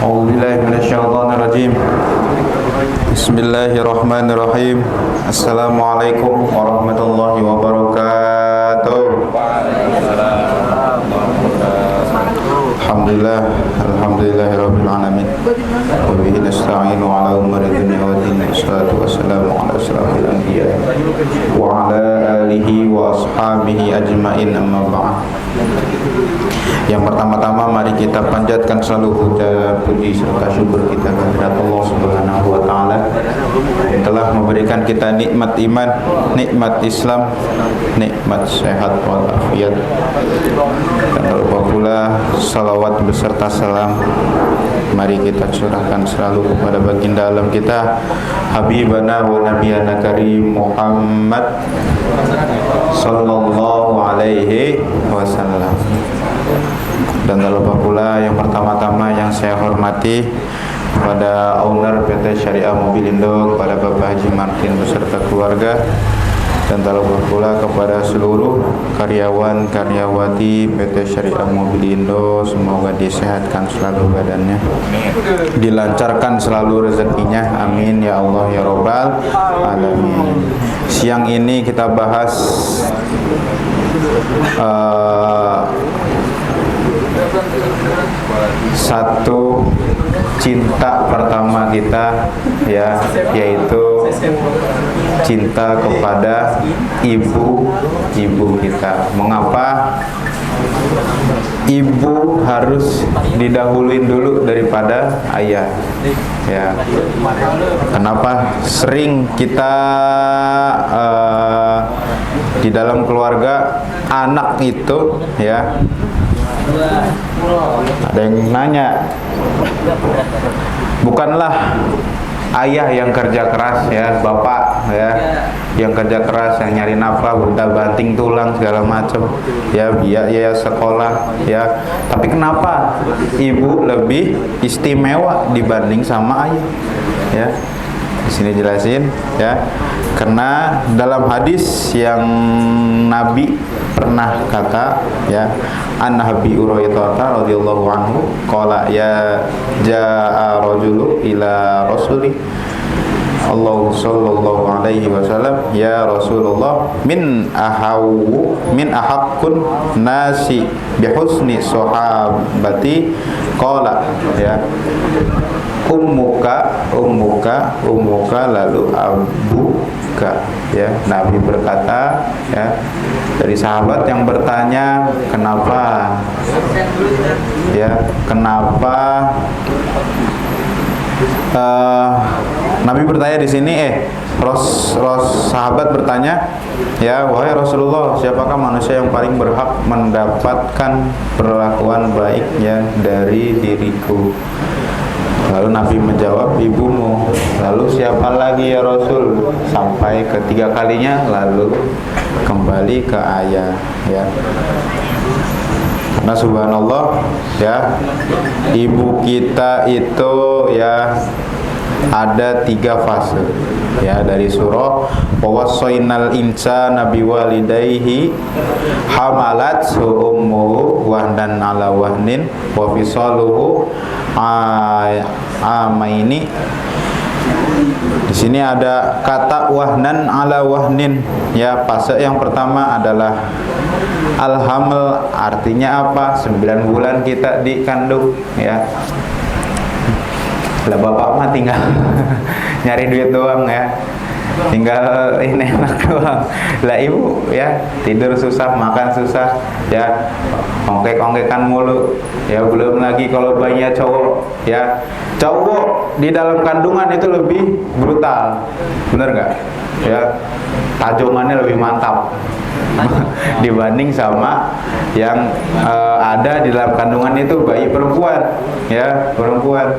A'udzubillahi minasyaitonirrajim. Bismillahirrahmanirrahim. Assalamualaikum warahmatullahi wabarakatuh. Alhamdulillahirabbil alamin. Wa bihi nasta'inu ala umuri dunya wa din. Wassalatu wassalamu ala asyrafil anbiya wa ala alihi wa ashabihi ajmain, amma ba'd. Yang pertama-tama mari kita panjatkan selalu puja puji serta syukur kita kepada Allah Subhanahu wa taala yang telah memberikan kita nikmat iman, nikmat Islam, nikmat sehat wal afiat. Dan lupa pula salawat beserta salam mari kita curahkan selalu kepada baginda alam kita, habibana wa nabiyana karim Muhammad sallallahu alaihi wasallam. Dan tak lupa pula yang pertama-tama yang saya hormati kepada owner PT Syariah Mobilindo, kepada Bapak Haji Martin beserta keluarga, dan tak lupa pula kepada seluruh karyawan karyawati PT Syariah Mobilindo, semoga disehatkan selalu badannya, dilancarkan selalu rezekinya, amin ya Allah ya Rabbal alamin. Siang ini kita bahas satu cinta pertama kita, ya, yaitu cinta kepada ibu kita. Mengapa ibu harus didahuluin dulu daripada ayah? Ya, kenapa sering kita di dalam keluarga anak itu, ya, ada yang nanya, bukanlah ayah yang kerja keras, ya, bapak, ya, yang kerja keras, yang nyari nafkah, benda banting tulang segala macam, ya, biaya sekolah, ya, tapi kenapa ibu lebih istimewa dibanding sama ayah? Ya, di sini jelasin, ya, karena dalam hadis yang Nabi pernah kata, ya, an Nabi Hurairah radhiyallahu anhu qala ya jaa rajulu ila rasuli Allah sallallahu alaihi wasallam, ya Rasulullah, min ahaqqun nasi bihusni sahabati qala, ya, ummuka lalu abuka, ya. Nabi berkata, ya, dari sahabat yang bertanya, kenapa, ya, kenapa Nabi bertanya di sini, sahabat bertanya, ya, wahai Rasulullah, siapakah manusia yang paling berhak mendapatkan perlakuan baik, ya, dari diriku? Lalu Nabi menjawab, ibumu. Lalu siapa lagi ya Rasul? Sampai ketiga kalinya, lalu kembali ke ayah, ya. Karena subhanallah, ya, ibu kita itu, ya, ada 3 fase, ya, dari surah wawasainal insana biwalidayhi hamalat ummuhu wahdan ala wahnin wa fisaluhu amaini. Di sini ada kata wahnan ala wahnin, ya. Fase yang pertama adalah alhamil, artinya apa? 9 bulan kita dikandung, ya. Lah bapak mah tinggal nyari duit doang, ya, tinggal ini enak doang. Lah ibu, ya, tidur susah, makan susah, ya, ongkek-ongkekan mulu, ya. Belum lagi kalau bayinya cowok, ya, cowok di dalam kandungan itu lebih brutal, bener nggak? Ya, tajongannya lebih mantap dibanding sama yang ada di dalam kandungan itu bayi perempuan, ya, perempuan.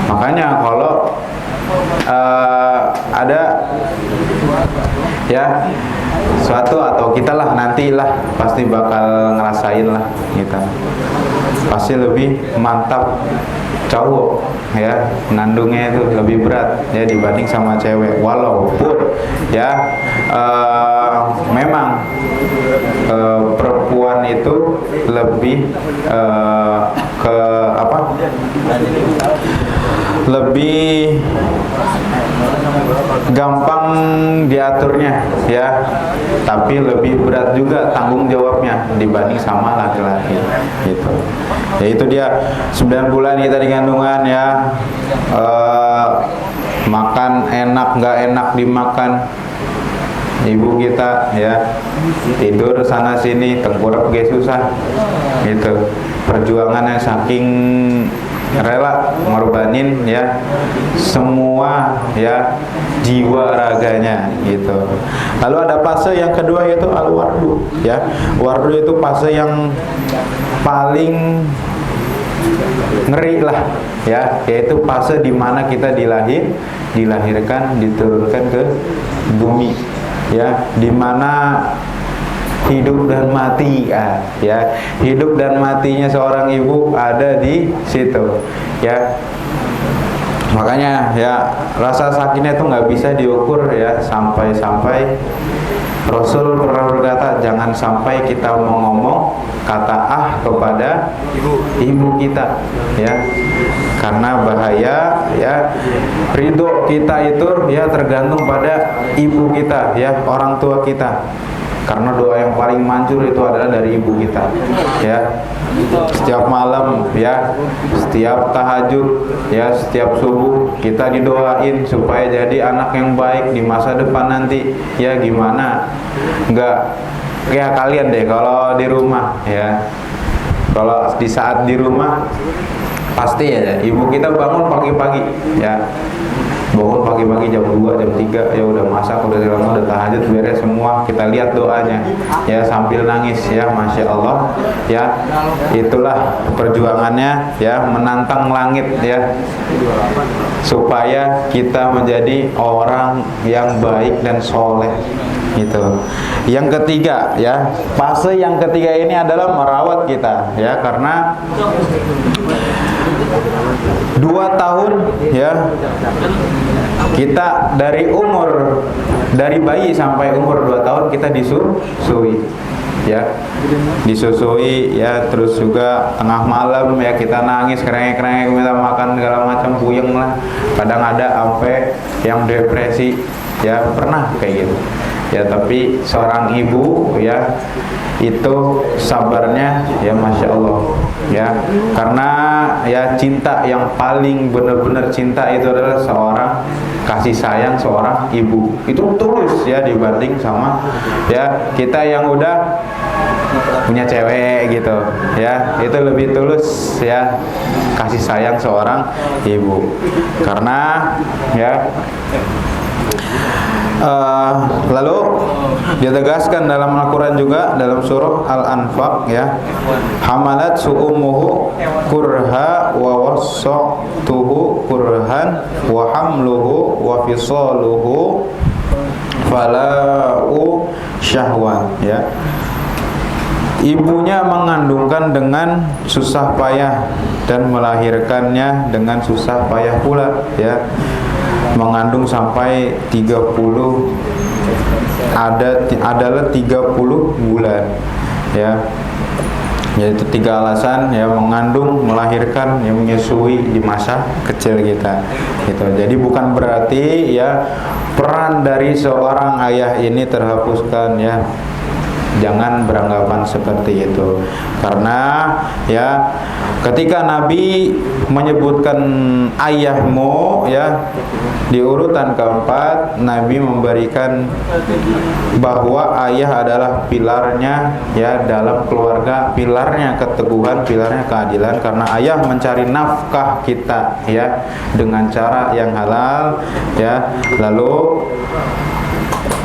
Makanya kalau ada, ya, suatu atau kita lah nantilah pasti bakal ngerasain lah, kita pasti lebih mantap cowok, ya, ngandungnya itu lebih berat, ya, dibanding sama cewek. Walaupun, ya, memang perempuan itu lebih ke apa, lebih gampang diaturnya ya, tapi lebih berat juga tanggung jawabnya dibanding sama laki-laki gitu. Ya itu dia 9 bulan kita di kandungan ya, makan enak nggak enak dimakan ibu kita ya, tidur sana sini tengkurap ge susah gitu. Perjuangannya saking rela ngorbanin ya semua ya jiwa raganya gitu. Lalu ada fase yang kedua yaitu al-wardu ya. Wardu itu fase yang paling ngeri lah ya, yaitu fase dimana kita dilahirkan, diturunkan ke bumi ya, dimana hidup dan mati ya, hidup dan matinya seorang ibu ada di situ ya. Makanya ya rasa sakitnya itu nggak bisa diukur ya, sampai Rasul pernah berkata, jangan sampai kita mau ngomong kata kepada ibu kita ya, karena bahaya ya. Ridho kita itu ya tergantung pada ibu kita ya, orang tua kita. Karena doa yang paling manjur itu adalah dari ibu kita ya. Setiap malam ya, setiap tahajud ya, setiap subuh kita didoain supaya jadi anak yang baik di masa depan nanti ya. Gimana enggak kayak kalian deh kalau di rumah ya, kalau di saat di rumah pasti ya ibu kita bangun pagi-pagi ya, bangun pagi-pagi jam 2, jam 3 ya udah masak, udah segala, udah tahajud beres semua, kita lihat doanya ya sambil nangis ya, Masya Allah ya. Itulah perjuangannya ya, menantang langit ya, supaya kita menjadi orang yang baik dan soleh gitu. Yang ketiga ya, fase yang ketiga ini adalah merawat kita ya, karena 2 tahun ya, kita dari bayi sampai umur 2 tahun kita disusui ya, disusui ya. Terus juga tengah malam ya kita nangis kerengek-kerengek minta makan segala macam, puyeng lah, kadang ada sampai yang depresi ya, pernah kayak gitu ya. Tapi seorang ibu ya itu sabarnya ya, Masya Allah ya, karena ya cinta yang paling benar-benar cinta itu adalah seorang kasih sayang seorang ibu itu tulus ya, dibanding sama ya kita yang udah punya cewek gitu ya, itu lebih tulus ya kasih sayang seorang ibu. Karena ya lalu ditegaskan dalam Al-Quran juga dalam surah Al-Anfal ya, hamalat su'umuhu kurha wa wassatuhu kurhan wa hamluhu wa fisaluhu fala'u syahwan ya. Ibunya mengandungkan dengan susah payah dan melahirkannya dengan susah payah pula ya. Mengandung sampai 30 adalah 30 bulan ya. Yaitu 3 alasan ya, mengandung, melahirkan, yang menyusui di masa kecil kita gitu. Jadi bukan berarti ya peran dari seorang ayah ini terhapuskan ya. Jangan beranggapan seperti itu. Karena ya ketika Nabi menyebutkan ayahmu ya, di urutan keempat Nabi memberikan bahwa ayah adalah pilarnya ya dalam keluarga, pilarnya keteguhan, pilarnya keadilan. Karena ayah mencari nafkah kita ya dengan cara yang halal ya, lalu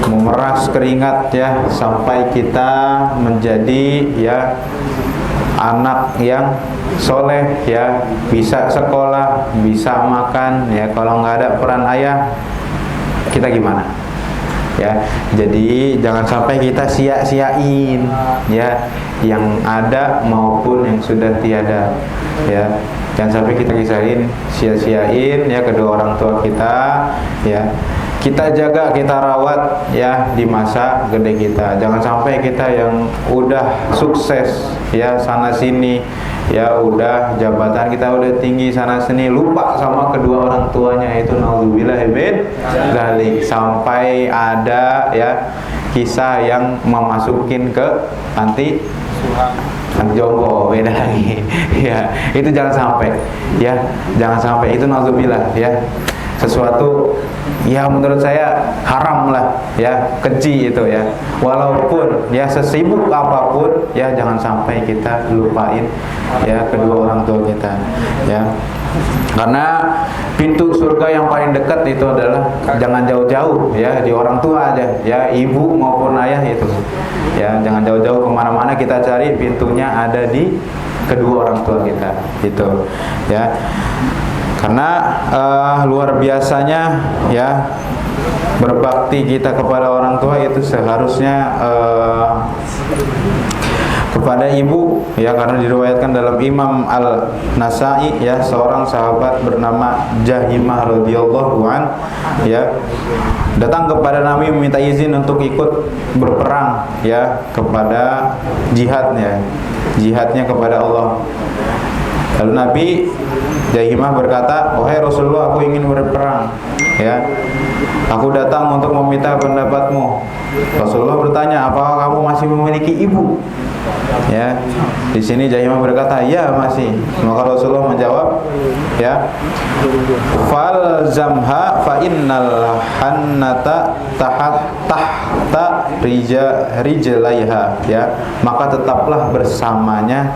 memeras keringat ya sampai kita menjadi ya anak yang soleh ya, bisa sekolah, bisa makan ya. Kalau nggak ada peran ayah, kita gimana ya? Jadi jangan sampai kita sia-siain ya yang ada maupun yang sudah tiada ya. Jangan sampai kita sia-siain ya kedua orang tua kita ya. Kita jaga, kita rawat ya di masa gede kita. Jangan sampai kita yang udah sukses ya sana sini ya udah jabatan kita udah tinggi sana sini, lupa sama kedua orang tuanya, itu naudzubillah min dzalik. Sampai ada ya kisah yang memasukin ke panti jompo, beda lagi. Ya, itu jangan sampai. Ya, jangan sampai, itu naudzubillah ya. Sesuatu ya menurut saya haram lah ya, keji itu ya. Walaupun ya sesibuk apapun ya, jangan sampai kita lupain ya kedua orang tua kita ya. Karena pintu surga yang paling dekat itu adalah jangan jauh-jauh ya, di orang tua aja ya, ibu maupun ayah itu ya, jangan jauh-jauh kemana-mana, kita cari pintunya ada di kedua orang tua kita gitu ya. Karena luar biasanya ya berbakti kita kepada orang tua itu seharusnya kepada ibu ya, karena diriwayatkan dalam Imam Al-Nasai ya, seorang sahabat bernama Jahimah radhiyallahu an ya datang kepada Nabi meminta izin untuk ikut berperang ya, kepada jihadnya kepada Allah. Lalu Nabi Jahimah berkata, "Wahai Rasulullah, aku ingin berperang ya. Aku datang untuk meminta pendapatmu." Rasulullah bertanya, "Apakah kamu masih memiliki ibu?" Ya. Di sini Jahimah berkata, "Ya, masih." Maka Rasulullah menjawab, ya, "Fal zamha fa innal hannata tahta rijlaiha." Ya, maka tetaplah bersamanya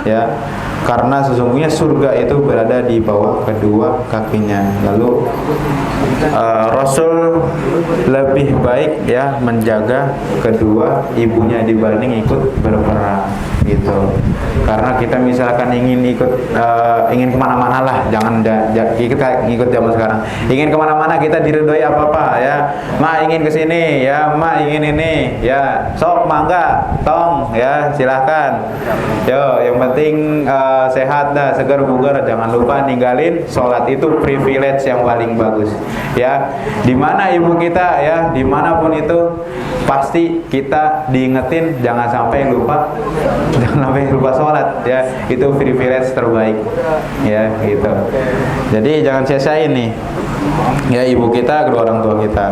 ya, karena sesungguhnya surga itu berada di bawah kedua kakinya. Lalu Rasul lebih baik ya menjaga kedua ibunya dibanding ikut berperang gitu. Karena kita misalkan ingin ingin kemana-mana lah, jangan kita ngikut zaman sekarang. Ingin kemana-mana kita diridhoi apa-apa ya. Ma ingin kesini ya, ma ingin ini ya, sok mangga, tong ya, silahkan. Yo, yang penting sehat dah, segar bugar. Jangan lupa ninggalin sholat, itu privilege yang paling bagus ya. Dimana ibu kita ya, dimanapun itu pasti kita diingetin, jangan sampai lupa sholat ya, itu privilege terbaik ya gitu. Jadi jangan sia-siain nih ya ibu kita, kedua orang tua kita.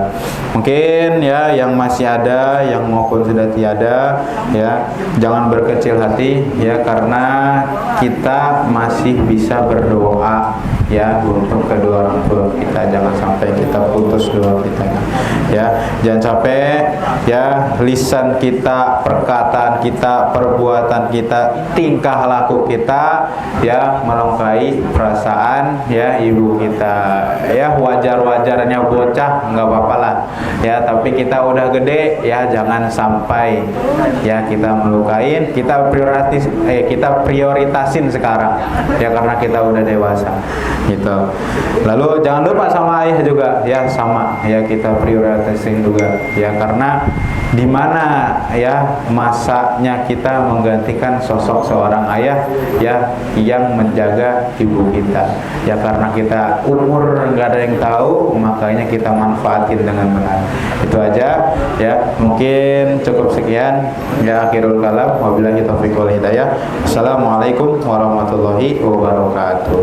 Mungkin ya yang masih ada, yang maupun sudah tiada ya, jangan berkecil hati ya, karena kita masih bisa berdoa ya untuk kedua orang tua kita. Jangan sampai kita putus doa kita ya. Jangan sampai ya lisan kita, perkataan kita, perbuatan kita, tingkah laku kita ya melukai perasaan ya ibu kita ya. Wajar-wajarnya bocah nggak apa-apa lah ya, tapi kita udah gede ya, jangan sampai ya kita melukain. Kita prioritasin sekarang ya, karena kita udah dewasa gitu. Lalu jangan lupa sama ayah juga ya, sama ya, kita prioritasin juga ya, karena dimana ya masanya kita menggantikan sosok seorang ayah ya yang menjaga ibu kita ya, karena kita umur nggak ada yang tahu, makanya kita manfaatin dengan benar. Itu aja ya, mungkin cukup sekian ya, akhirul kalam, wabillahi taufiq wal hidayah. Assalamualaikum warahmatullahi wabarakatuh.